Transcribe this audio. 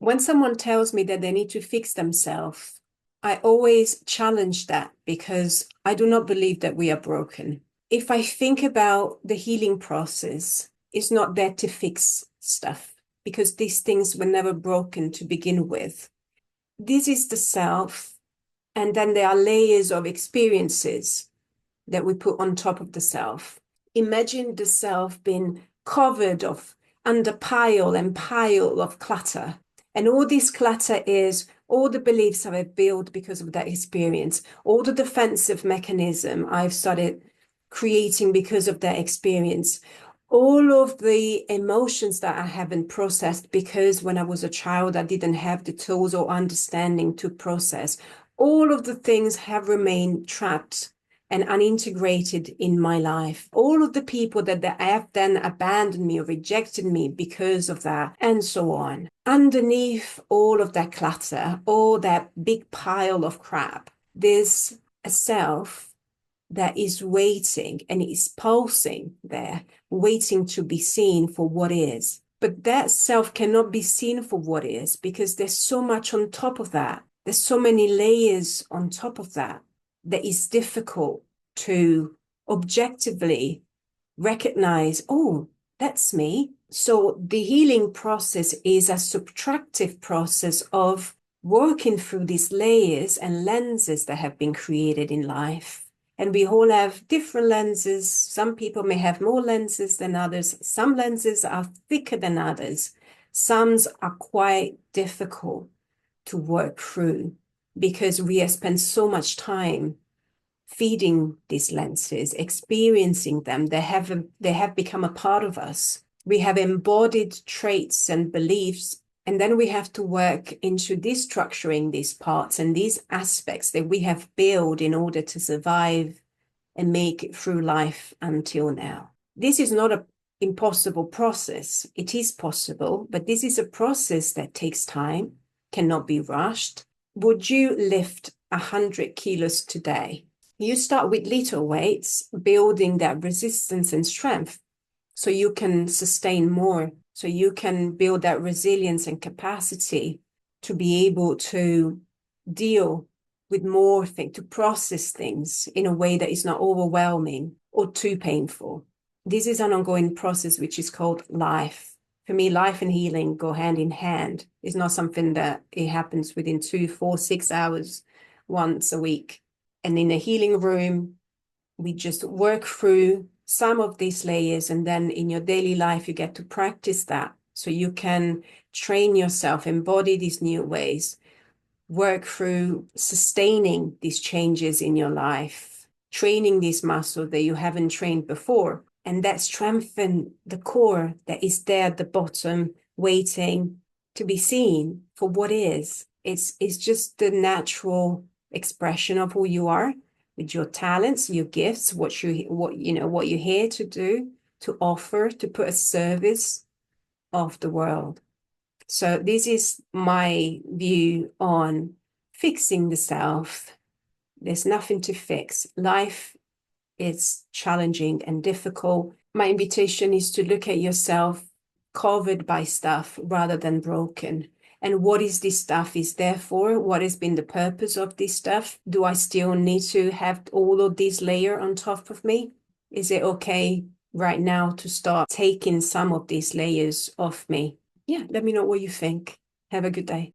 When someone tells me that they need to fix themselves, I always challenge that because I do not believe that we are broken. If I think about the healing process, it's not there to fix stuff because these things were never broken to begin with. This is the self, and then there are layers of experiences that we put on top of the self. Imagine the self being covered of under pile and pile of clutter. And all this clutter is all the beliefs I've built because of that experience, all the defensive mechanism I've started creating because of that experience, all of the emotions that I haven't processed because when I was a child, I didn't have the tools or understanding to process. All of the things have remained trapped and unintegrated in my life. All of the people that have then abandoned me or rejected me because of that, and so on. Underneath all of that clutter, all that big pile of crap, there's a self that is waiting and is pulsing there, waiting to be seen for what is. But that self cannot be seen for what is because there's so much on top of that. There's so many layers on top of that is difficult to objectively recognize, oh, that's me. So the healing process is a subtractive process of working through these layers and lenses that have been created in life. And we all have different lenses. Some people may have more lenses than others. Some lenses are thicker than others. Some are quite difficult to work through because we have spent so much time feeding these lenses, experiencing them. They have become a part of us. We have embodied traits and beliefs, and then we have to work into destructuring these parts and these aspects that we have built in order to survive and make it through life until now. This is not an impossible process. It is possible, but this is a process that takes time, cannot be rushed. Would you lift 100 kilos today? You start with little weights, building that resistance and strength so you can sustain more, so you can build that resilience and capacity to be able to deal with more things, to process things in a way that is not overwhelming or too painful. This is an ongoing process which is called life. For me, life and healing go hand in hand. It's not something that it happens within 2, 4, 6 hours once a week. And in a healing room, we just work through some of these layers. And then in your daily life, you get to practice that. So you can train yourself, embody these new ways, work through sustaining these changes in your life, training this muscle that you haven't trained before. And that strengthens the core that is there at the bottom, waiting to be seen for what is. It's just the natural expression of who you are with your talents, your gifts, what you're here to do, to offer, to put a service of the world. So this is my view on fixing the self. There's nothing to fix. Life is challenging and difficult. My invitation is to look at yourself covered by stuff rather than broken. And what is this stuff is there for? What has been the purpose of this stuff? Do I still need to have all of these layers on top of me? Is it okay right now to start taking some of these layers off me? Yeah, let me know what you think. Have a good day.